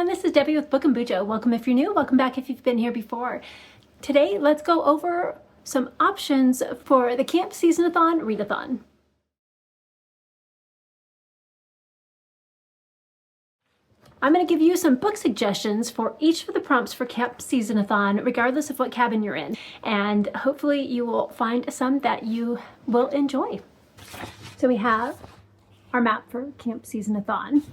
everyone, this is Debbie with BookAndBuJo. Welcome if you're new, welcome back if you've been here before. Today, let's go over some options for the Camp SeasonAthon Readathon. I'm going to give you some book suggestions for each of the prompts for Camp SeasonAthon, regardless of what cabin you're in. And hopefully you will find some that you will enjoy. So we have our map for Camp SeasonAthon,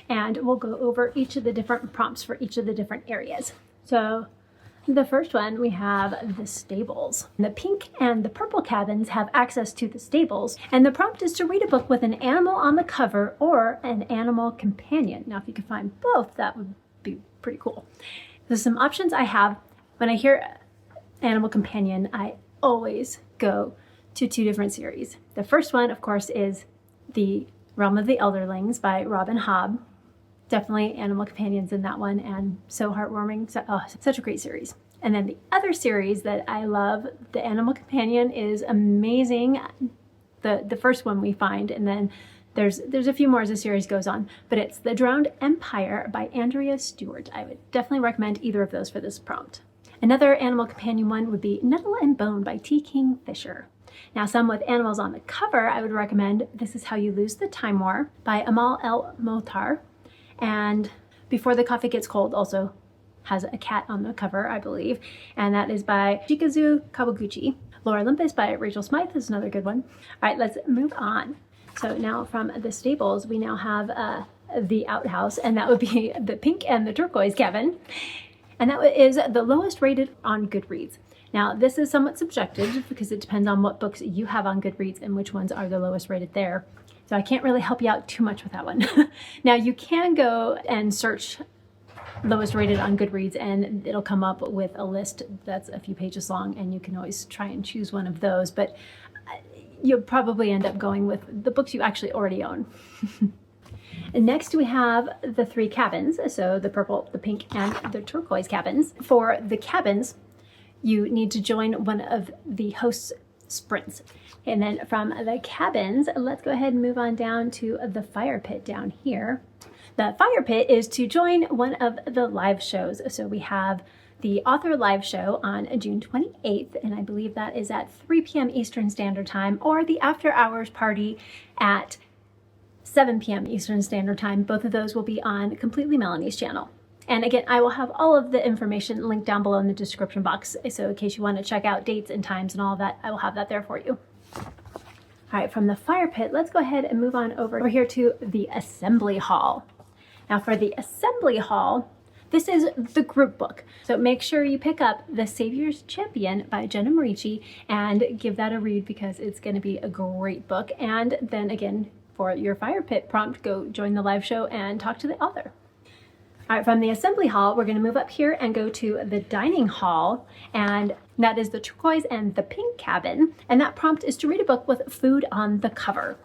and we'll go over each of the different prompts for each of the different areas. So the first one, we have the stables. The pink and the purple cabins have access to the stables, and the prompt is to read a book with an animal on the cover or an animal companion. Now, if you could find both, that would be pretty cool. There's some options I have. When I hear animal companion, I always go to two different series. The first one, of course, is The Realm of the Elderlings by Robin Hobb. Definitely animal companions in that one, and so heartwarming. Such a great series. And then the other series that I love, the animal companion, is amazing. The first one we find, and then there's a few more as the series goes on, but it's The Drowned Empire by Andrea Stewart. I would definitely recommend either of those for this prompt. Another animal companion one would be Nettle and Bone by T. King Fisher. Now, some with animals on the cover, I would recommend This Is How You Lose the Time War by Amal El Mohtar. And Before the Coffee Gets Cold also has a cat on the cover, I believe, and that is by Chikazu Kawaguchi. Lore Olympus by Rachel Smythe is another good one. All right, let's move on. So now from the stables, we now have the Outhouse, and that would be the pink and the turquoise cabin. And that is the lowest rated on Goodreads. Now, this is somewhat subjective because it depends on what books you have on Goodreads and which ones are the lowest rated there. So I can't really help you out too much with that one. Now, you can go and search lowest rated on Goodreads, and it'll come up with a list that's a few pages long, and you can always try and choose one of those, but you'll probably end up going with the books you actually already own. And next we have the three cabins, so the purple, the pink, and the turquoise cabins. For the cabins, you need to join one of the host's sprints. And then from the cabins, let's go ahead and move on down to the fire pit down here. The fire pit is to join one of the live shows. So we have the author live show on June 28th, and I believe that is at 3 p.m. Eastern Standard Time, or the after hours party at 7 p.m. Eastern Standard Time. Both of those will be on Completely Melanie's channel. And again, I will have all of the information linked down below in the description box. So in case you want to check out dates and times and all of that, I will have that there for you. All right, from the fire pit, let's go ahead and move on over here to the assembly hall. Now for the assembly hall, this is the group book. So make sure you pick up The Savior's Champion by Jenna Marici and give that a read because it's going to be a great book. And then again, for your fire pit prompt, go join the live show and talk to the author. All right, from the assembly hall, we're going to move up here and go to the dining hall, and that is the turquoise and the pink cabin. And that prompt is to read a book with food on the cover.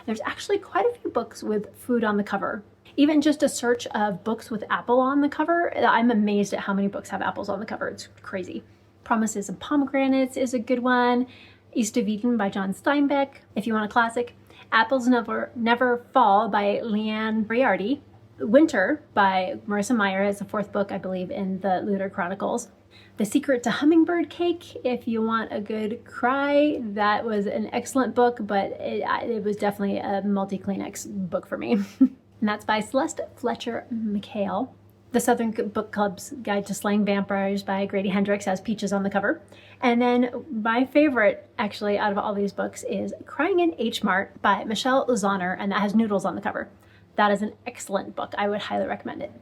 There's actually quite a few books with food on the cover. Even just a search of books with apple on the cover, I'm amazed at how many books have apples on the cover. It's crazy. Promises of Pomegranates is a good one. East of Eden by John Steinbeck, if you want a classic. Apples Never Fall by Leanne Briardi. Winter by Marissa Meyer is the fourth book, I believe, in the Lunar Chronicles. The Secret to Hummingbird Cake, if you want a good cry. That was an excellent book, but it was definitely a multi-Kleenex book for me. And that's by Celeste Fletcher McHale. The Southern Book Club's Guide to Slaying Vampires by Grady Hendrix has peaches on the cover. And then my favorite, actually, out of all these books is Crying in H Mart by Michelle Zahner, and that has noodles on the cover. That is an excellent book. I would highly recommend it.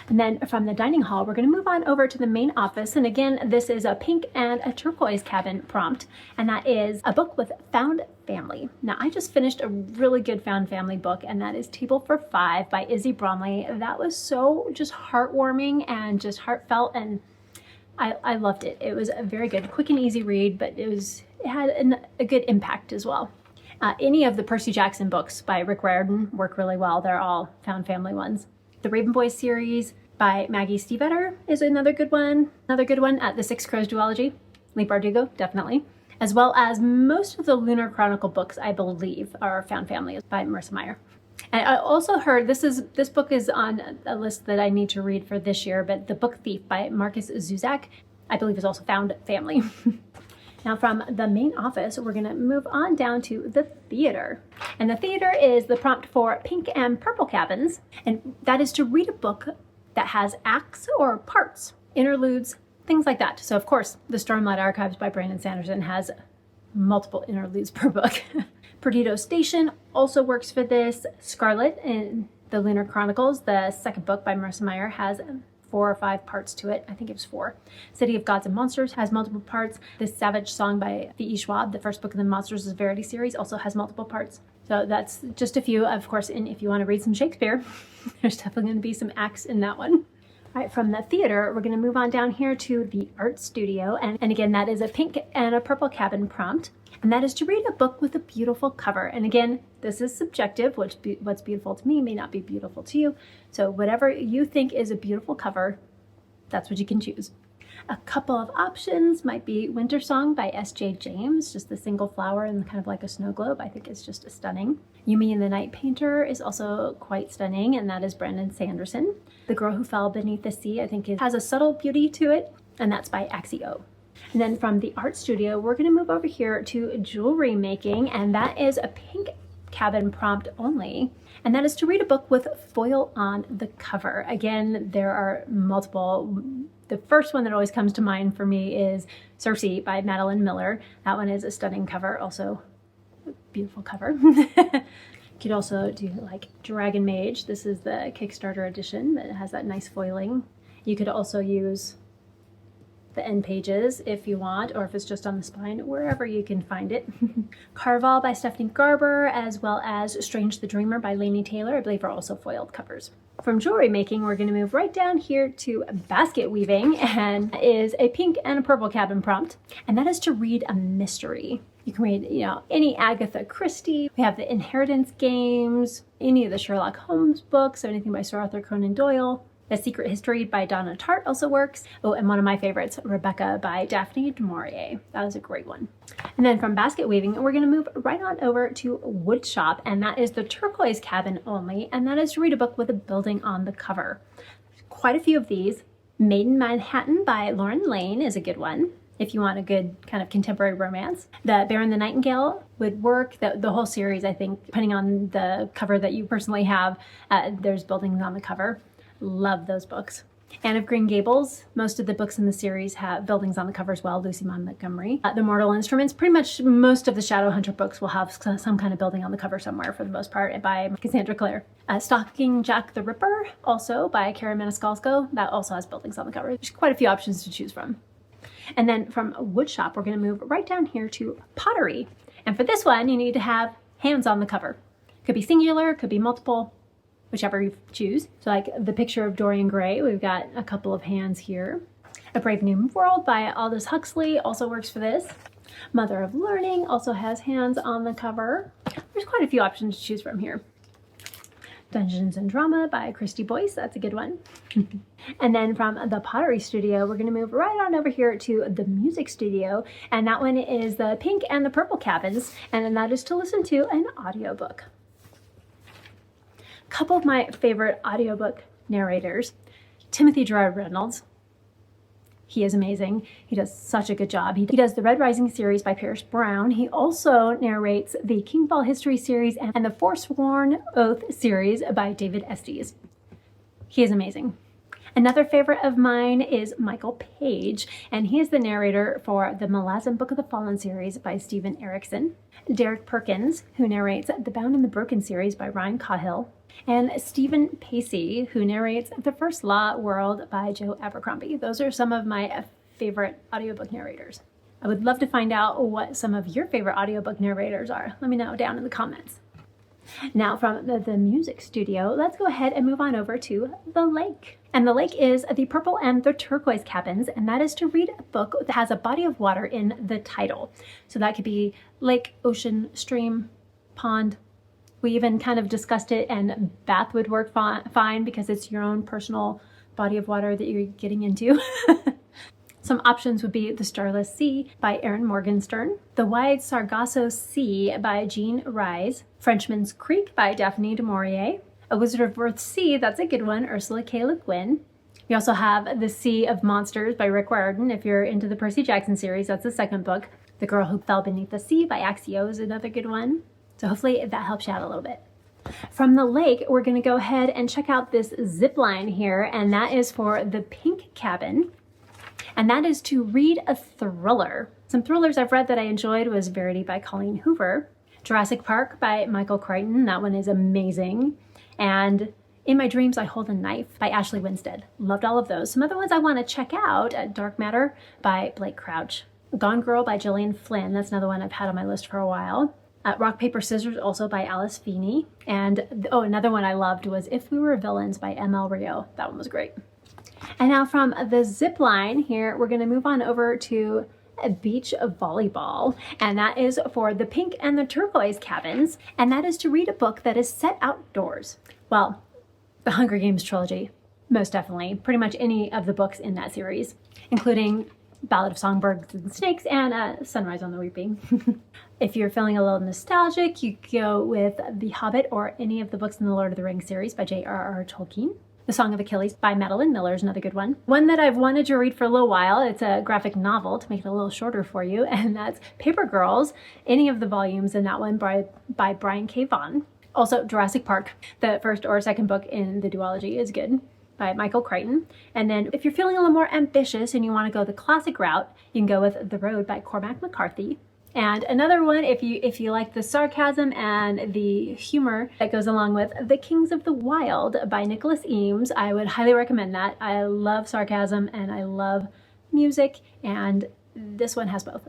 And then from the dining hall, we're going to move on over to the main office. And again, this is a pink and a turquoise cabin prompt, and that is a book with found family. Now, I just finished a really good found family book, and that is Table for Five by Izzy Bromley. That was so just heartwarming and just heartfelt, and I loved it. It was a very good, quick and easy read, but it had a good impact as well. Any of the Percy Jackson books by Rick Riordan work really well. They're all found family ones. The Raven Boys series by Maggie Stiefvater is another good one. The Six Crows duology, Lee Bardugo, definitely. As well as most of the Lunar Chronicle books, I believe, are found family by Marissa Meyer. And I also heard this book is on a list that I need to read for this year, but The Book Thief by Marcus Zuzak, I believe, is also found family. Now from the main office, we're going to move on down to the theater. And the theater is the prompt for Pink and Purple Cabins, and that is to read a book that has acts or parts, interludes, things like that. So of course, The Stormlight Archives by Brandon Sanderson has multiple interludes per book. Perdido Station also works for this. Scarlet in the Lunar Chronicles, the second book by Marissa Meyer, has 4 or 5 parts to it. I think it was 4. City of Gods and Monsters has multiple parts. The Savage Song by V.E. Schwab, the first book in the Monsters is Verity series, also has multiple parts. So that's just a few, of course, and if you want to read some Shakespeare, there's definitely going to be some acts in that one. All right, from the theater, we're going to move on down here to the art studio. And again, that is a pink and a purple cabin prompt. And that is to read a book with a beautiful cover. And again, this is subjective. What's beautiful to me may not be beautiful to you. So whatever you think is a beautiful cover, that's what you can choose. A couple of options might be Winter Song by S.J. James, just the single flower and kind of like a snow globe. I think it's just stunning. Yumi and the Night Painter is also quite stunning, and that is Brandon Sanderson. The Girl Who Fell Beneath the Sea, I think has a subtle beauty to it, and that's by Axio. And then from the art studio, we're going to move over here to jewelry making, and that is a pink cabin prompt only. And that is to read a book with foil on the cover. Again, there are multiple. The first one that always comes to mind for me is Circe by Madeline Miller. That one is a stunning cover, also a beautiful cover. You could also do like Dragon Mage. This is the Kickstarter edition that has that nice foiling. You could also use the end pages if you want, or if it's just on the spine, wherever you can find it. Carval by Stephanie Garber, as well as Strange the Dreamer by Laini Taylor, I believe are also foiled covers. From jewelry making, we're going to move right down here to basket weaving, and is a pink and a purple cabin prompt, and that is to read a mystery. You can read, any Agatha Christie. We have the Inheritance Games, any of the Sherlock Holmes books, or anything by Sir Arthur Conan Doyle. The Secret History by Donna Tartt also works. Oh, and one of my favorites, Rebecca by Daphne du Maurier. That was a great one. And then from basket weaving, we're going to move right on over to wood shop, and that is the turquoise cabin only, and that is to read a book with a building on the cover. Quite a few of these. Made in Manhattan by Lauren Lane is a good one, if you want a good kind of contemporary romance. The Bear and the Nightingale would work. The whole series, I think, depending on the cover that you personally have, there's buildings on the cover. Love those books. Anne of Green Gables, most of the books in the series have buildings on the cover as well. Lucy Montgomery. The Mortal Instruments, pretty much most of the Shadowhunter books will have some kind of building on the cover somewhere for the most part, by Cassandra Clare. Stalking Jack the Ripper, also by Kara Maniscalco. That also has buildings on the cover. There's quite a few options to choose from. And then from woodshop, we're going to move right down here to pottery. And for this one, you need to have hands on the cover. Could be singular, could be multiple, whichever you choose. So like the picture of Dorian Gray, we've got a couple of hands here. A Brave New World by Aldous Huxley also works for this. Mother of Learning also has hands on the cover. There's quite a few options to choose from here. Dungeons and Drama by Christy Boyce, that's a good one. And then from the Pottery Studio, we're going to move right on over here to the Music Studio, and that one is the Pink and the Purple Cabins, and then that is to listen to an audiobook. Couple of my favorite audiobook narrators. Timothy Gerard Reynolds. He is amazing. He does such a good job. He does the Red Rising series by Pierce Brown. He also narrates the King Fall History series and the Forsworn Oath series by David Estes. He is amazing. Another favorite of mine is Michael Page, and he is the narrator for the Malazan Book of the Fallen series by Stephen Erickson. Derek Perkins, who narrates the Bound and the Broken series by Ryan Cahill. And Stephen Pacey, who narrates The First Law World by Joe Abercrombie. Those are some of my favorite audiobook narrators. I would love to find out what some of your favorite audiobook narrators are. Let me know down in the comments. Now from the Music Studio, let's go ahead and move on over to the lake. And the lake is the Purple and the Turquoise Cabins, and that is to read a book that has a body of water in the title. So that could be lake, ocean, stream, pond. We even kind of discussed it, and bath would work fine because it's your own personal body of water that you're getting into. Some options would be The Starless Sea by Erin Morgenstern, The Wide Sargasso Sea by Jean Rise, Frenchman's Creek by Daphne du Maurier, A Wizard of Earth's Sea, that's a good one, Ursula K. Le Guin. We also have The Sea of Monsters by Rick Riordan. If you're into the Percy Jackson series, that's the second book. The Girl Who Fell Beneath the Sea by Axio is another good one. So hopefully that helps you out a little bit. From the lake, we're going to go ahead and check out this zip line here, and that is for The Pink Cabin. And that is to read a thriller. Some thrillers I've read that I enjoyed was Verity by Colleen Hoover, Jurassic Park by Michael Crichton. That one is amazing. And In My Dreams I Hold a Knife by Ashley Winstead. Loved all of those. Some other ones I want to check out, Dark Matter by Blake Crouch, Gone Girl by Gillian Flynn. That's another one I've had on my list for a while. Rock, Paper, Scissors, also by Alice Feeney. And another one I loved was If We Were Villains by M.L. Rio. That one was great. And now from the zip line here, we're going to move on over to a beach of volleyball. And that is for The Pink and the Turquoise Cabins. And that is to read a book that is set outdoors. Well, the Hunger Games trilogy, most definitely. Pretty much any of the books in that series, including Ballad of Songbirds and Snakes and Sunrise on the Reaping. If you're feeling a little nostalgic, you go with The Hobbit or any of the books in the Lord of the Rings series by J.R.R. Tolkien. The Song of Achilles by Madeline Miller is another good one. One that I've wanted to read for a little while, it's a graphic novel to make it a little shorter for you, and that's Paper Girls, any of the volumes in that one by Brian K. Vaughan. Also, Jurassic Park, the first or second book in the duology is good, by Michael Crichton. And then if you're feeling a little more ambitious and you want to go the classic route, you can go with The Road by Cormac McCarthy. And another one, if you like the sarcasm and the humor that goes along with The Kings of the Wild by Nicholas Eames, I would highly recommend that. I love sarcasm and I love music, and this one has both.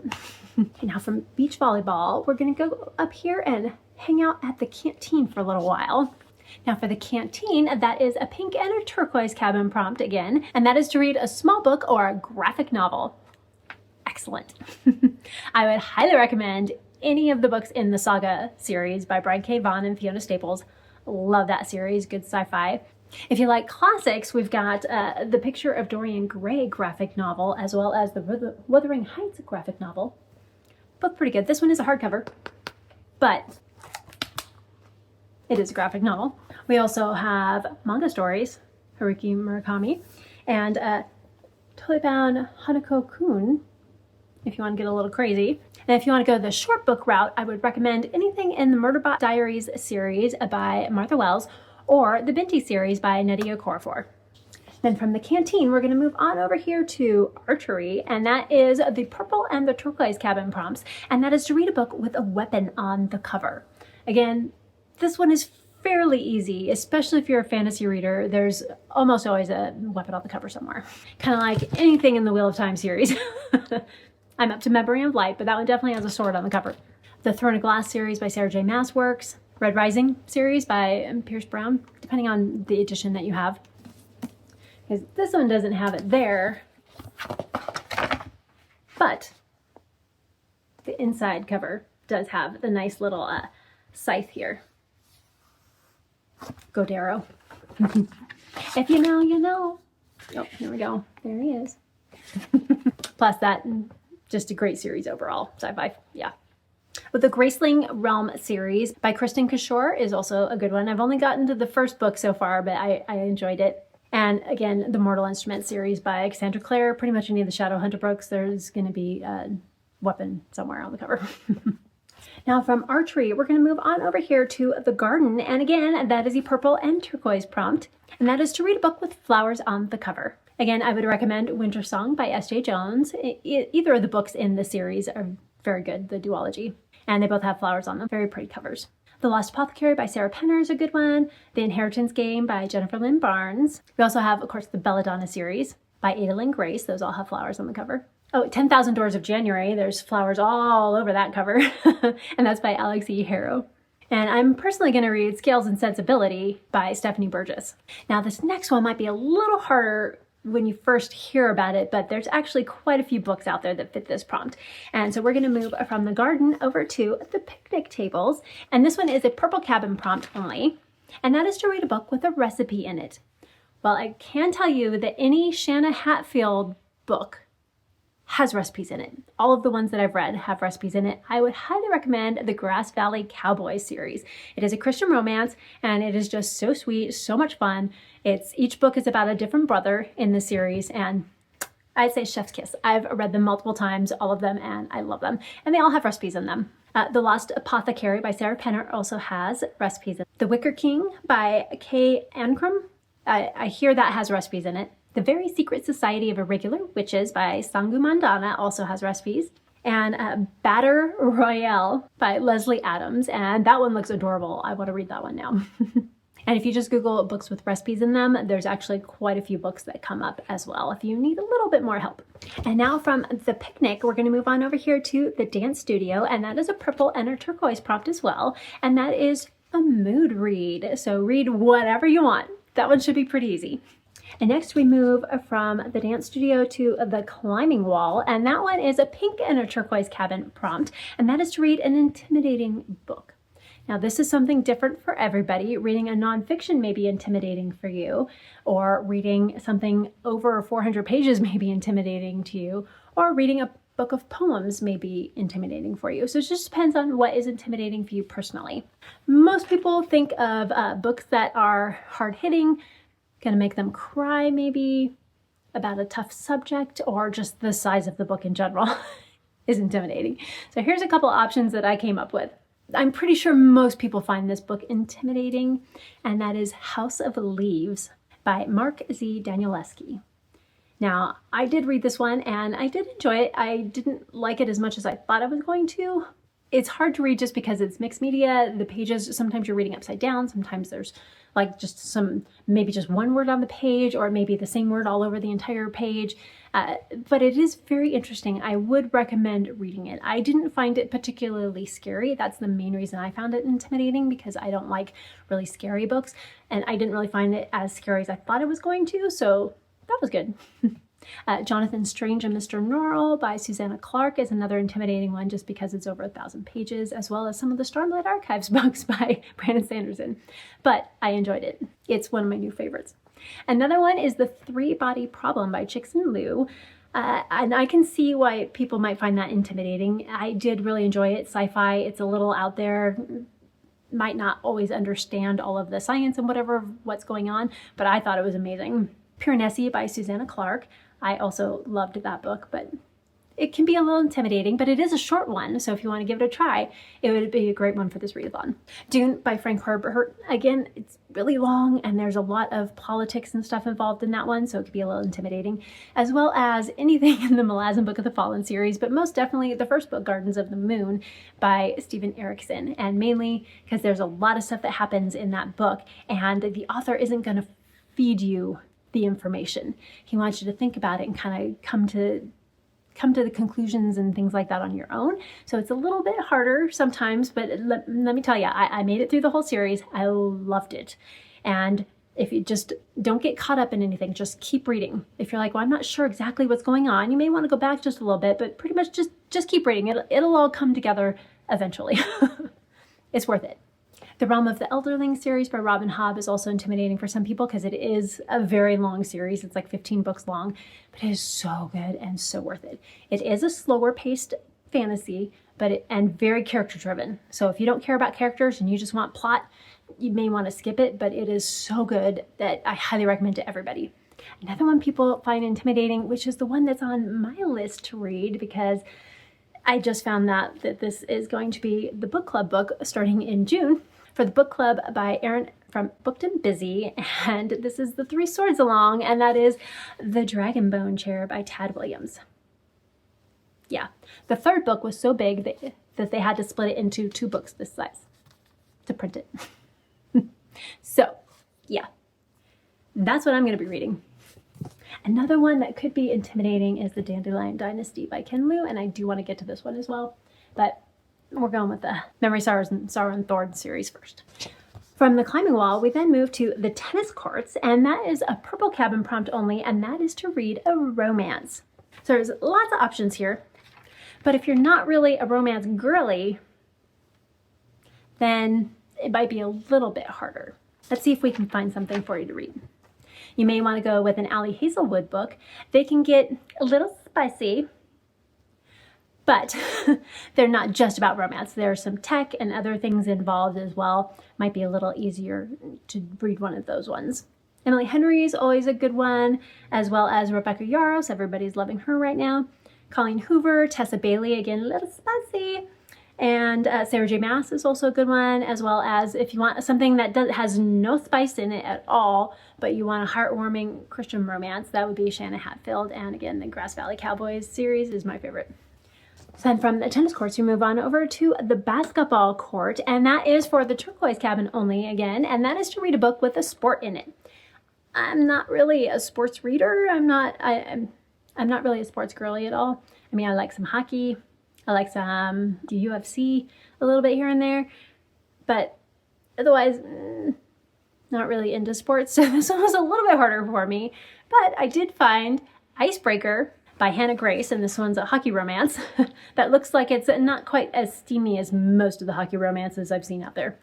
Okay, now from beach volleyball, we're going to go up here and hang out at the canteen for a little while. Now for the canteen, that is a pink and a turquoise cabin prompt again, and that is to read a small book or a graphic novel. Excellent. I would highly recommend any of the books in the Saga series by Brian K. Vaughan and Fiona Staples. Love that series, good sci-fi. If you like classics, we've got the Picture of Dorian Gray graphic novel, as well as the Wuthering Heights graphic novel. Both pretty good. This one is a hardcover, but it is a graphic novel. We also have manga stories, Haruki Murakami, and Totally Bound Hanako-kun, if you want to get a little crazy. And if you want to go the short book route, I would recommend anything in the Murderbot Diaries series by Martha Wells or the Binti series by Nnedi Okorafor. Then from the canteen, we're going to move on over here to archery, and that is the purple and the turquoise cabin prompts, and that is to read a book with a weapon on the cover. Again, this one is fairly easy, especially if you're a fantasy reader. There's almost always a weapon on the cover somewhere. Kind of like anything in the Wheel of Time series. I'm up to Memory of Light, but that one definitely has a sword on the cover. The Throne of Glass series by Sarah J. Maas Works. Red Rising series by Pierce Brown, depending on the edition that you have. Because this one doesn't have it there, but the inside cover does have the nice little scythe here. Go Darrow. If you know, you know. Oh, here we go. There he is. Plus that, just a great series overall. Sci-fi, yeah. But the Graceling Realm series by Kristen Kishore is also a good one. I've only gotten to the first book so far, but I enjoyed it. And again, the Mortal Instruments series by Cassandra Clare. Pretty much any of the Shadowhunter books, there's going to be a weapon somewhere on the cover. Now from archery, we're going to move on over here to the garden. And again, that is a purple and turquoise prompt. And that is to read a book with flowers on the cover. Again, I would recommend Winter Song by S.J. Jones. Either of the books in the series are very good, the duology. And they both have flowers on them. Very pretty covers. The Lost Apothecary by Sarah Penner is a good one. The Inheritance Game by Jennifer Lynn Barnes. We also have, of course, the Belladonna series by Ada Lynn Grace. Those all have flowers on the cover. Oh, 10,000 Doors of January. There's flowers all over that cover. And that's by Alex E. Harrow. And I'm personally going to read Scales and Sensibility by Stephanie Burgess. Now, this next one might be a little harder when you first hear about it, but there's actually quite a few books out there that fit this prompt. And so we're going to move from the garden over to the picnic tables. And this one is a purple cabin prompt only. And that is to read a book with a recipe in it. Well, I can tell you that any Shanna Hatfield book has recipes in it. All of the ones that I've read have recipes in it. I would highly recommend the Grass Valley Cowboys series. It is a Christian romance and it is just so sweet, so much fun. Each book is about a different brother in the series, and I'd say chef's kiss. I've read them multiple times, all of them, and I love them. And they all have recipes in them. The Lost Apothecary by Sarah Penner also has recipes. The Wicker King by Kay Ancrum, I hear that has recipes in it. The Very Secret Society of Irregular Witches by Sangu Mandana also has recipes. And Batter Royale by Leslie Adams, and that one looks adorable. I want to read that one now. And if you just Google books with recipes in them, there's actually quite a few books that come up as well if you need a little bit more help. And now from the picnic, we're going to move on over here to the dance studio, and that is a purple and a turquoise prompt as well. And that is a mood read. So read whatever you want. That one should be pretty easy. And next we move from the dance studio to the climbing wall, and that one is a pink and a turquoise cabin prompt, and that is to read an intimidating book. Now, this is something different for everybody. Reading a nonfiction may be intimidating for you, or reading something over 400 pages may be intimidating to you, or reading a book of poems may be intimidating for you. So it just depends on what is intimidating for you personally. Most people think of books that are hard-hitting, gonna make them cry maybe, about a tough subject, or just the size of the book in general is intimidating. So here's a couple options that I came up with. I'm pretty sure most people find this book intimidating, and that is House of Leaves by Mark Z. Danielewski. Now, I did read this one and I did enjoy it. I didn't like it as much as I thought I was going to. It's hard to read just because it's mixed media. The pages, sometimes you're reading upside down, sometimes there's like just maybe just one word on the page, or maybe the same word all over the entire page. But it is very interesting. I would recommend reading it. I didn't find it particularly scary. That's the main reason I found it intimidating, because I don't like really scary books, and I didn't really find it as scary as I thought it was going to, so that was good. Jonathan Strange and Mr. Norrell by Susanna Clark is another intimidating one, just because it's over 1,000 pages, as well as some of the Stormlight Archives books by Brandon Sanderson. But I enjoyed it. It's one of my new favorites. Another one is The Three-Body Problem by Chixin Liu. And I can see why people might find that intimidating. I did really enjoy it. Sci-fi, it's a little out there, might not always understand all of the science and what's going on, but I thought it was amazing. Pure Nessie by Susanna Clark. I also loved that book, but it can be a little intimidating, but it is a short one, so if you want to give it a try, it would be a great one for this readathon. Dune by Frank Herbert. Again, it's really long and there's a lot of politics and stuff involved in that one, so it could be a little intimidating, as well as anything in the Malazan Book of the Fallen series, but most definitely the first book, Gardens of the Moon by Stephen Erickson, and mainly because there's a lot of stuff that happens in that book, and the author isn't going to feed you the information. He wants you to think about it and kind of come to the conclusions and things like that on your own. So it's a little bit harder sometimes, but let me tell you, I made it through the whole series. I loved it. And if you just don't get caught up in anything, just keep reading. If you're like, well, I'm not sure exactly what's going on, you may want to go back just a little bit, but pretty much just keep reading. It'll all come together eventually. It's worth it. The Realm of the Elderling series by Robin Hobb is also intimidating for some people because it is a very long series. It's like 15 books long, but it is so good and so worth it. It is a slower paced fantasy, and very character driven. So if you don't care about characters and you just want plot, you may want to skip it, but it is so good that I highly recommend to everybody. Another one people find intimidating, which is the one that's on my list to read, because I just found that this is going to be the book club book starting in June for the book club by Erin from Booked and Busy, and this is the Three Swords Along, and that is The Dragonbone Chair by Tad Williams. Yeah, the third book was so big that they had to split it into 2 books this size to print it. So, yeah, that's what I'm going to be reading. Another one that could be intimidating is The Dandelion Dynasty by Ken Liu, and I do want to get to this one as well, but we're going with the Memory, Sorrow, and Thorn series first. From the climbing wall, we then move to the tennis courts, and that is a purple cabin prompt only, and that is to read a romance. So there's lots of options here, but if you're not really a romance girly, then it might be a little bit harder. Let's see if we can find something for you to read. You may want to go with an Ali Hazelwood book. They can get a little spicy, But they're not just about romance. There's some tech and other things involved as well. Might be a little easier to read one of those ones. Emily Henry is always a good one, as well as Rebecca Yarros. Everybody's loving her right now. Colleen Hoover, Tessa Bailey, again, a little spicy. And Sarah J. Maas is also a good one, as well as if you want something that has no spice in it at all, but you want a heartwarming Christian romance, that would be Shanna Hatfield. And again, the Grass Valley Cowboys series is my favorite. So then from the tennis courts, we move on over to the basketball court, and that is for the turquoise cabin only again, and that is to read a book with a sport in it. I'm not really a sports reader. I'm not really a sports girly at all. I mean, I like some hockey. I like some the UFC a little bit here and there, but otherwise, not really into sports. So this one was a little bit harder for me, but I did find Icebreaker by Hannah Grace, and this one's a hockey romance that looks like it's not quite as steamy as most of the hockey romances I've seen out there.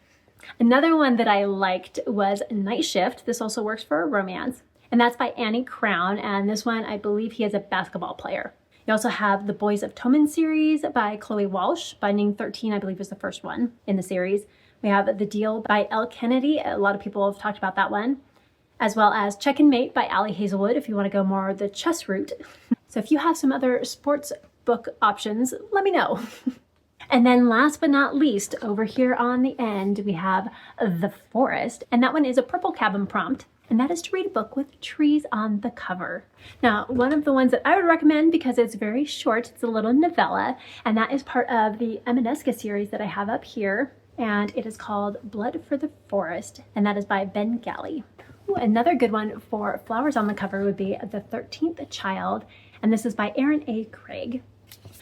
Another one that I liked was Night Shift. This also works for a romance, and that's by Annie Crown, and this one, I believe he is a basketball player. You also have the Boys of Toman series by Chloe Walsh. Binding 13, I believe, is the first one in the series. We have The Deal by Elle Kennedy. A lot of people have talked about that one, as well as Check and Mate by Allie Hazelwood, if you want to go more the chess route. So if you have some other sports book options, let me know. And then last but not least, over here on the end, we have The Forest, and that one is a purple cabin prompt, and that is to read a book with trees on the cover. Now, one of the ones that I would recommend because it's very short, it's a little novella, and that is part of the Emaneska series that I have up here, and it is called Blood for the Forest, and that is by Ben Galley. Ooh, another good one for flowers on the cover would be The 13th Child, and this is by Aaron A. Craig.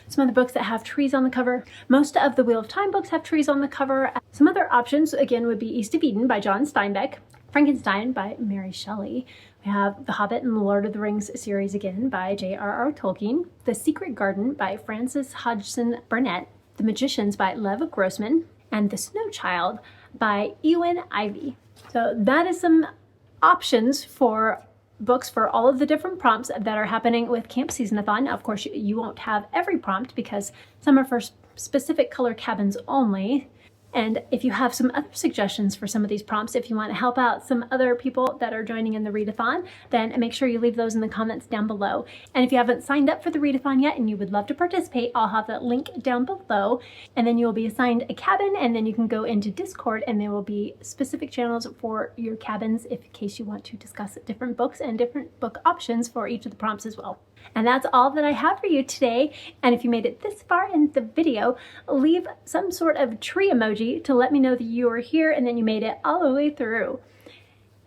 Some other books that have trees on the cover. Most of the Wheel of Time books have trees on the cover. Some other options, again, would be East of Eden by John Steinbeck, Frankenstein by Mary Shelley. We have The Hobbit and the Lord of the Rings series again by J.R.R. Tolkien, The Secret Garden by Frances Hodgson Burnett, The Magicians by Lev Grossman, and The Snow Child by Ewan Ivey. So that is some options for books for all of the different prompts that are happening with Camp SeasonAthon. Now, of course, you won't have every prompt because some are for specific color cabins only. And if you have some other suggestions for some of these prompts, if you want to help out some other people that are joining in the readathon, then make sure you leave those in the comments down below. And if you haven't signed up for the readathon yet and you would love to participate, I'll have that link down below, and then you'll be assigned a cabin, and then you can go into Discord and there will be specific channels for your cabins in case you want to discuss different books and different book options for each of the prompts as well. And that's all that I have for you today. And if you made it this far in the video, leave some sort of tree emoji to let me know that you are here and then you made it all the way through.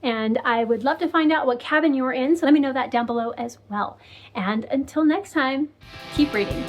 And I would love to find out what cabin you were in, so let me know that down below as well. And until next time, keep reading.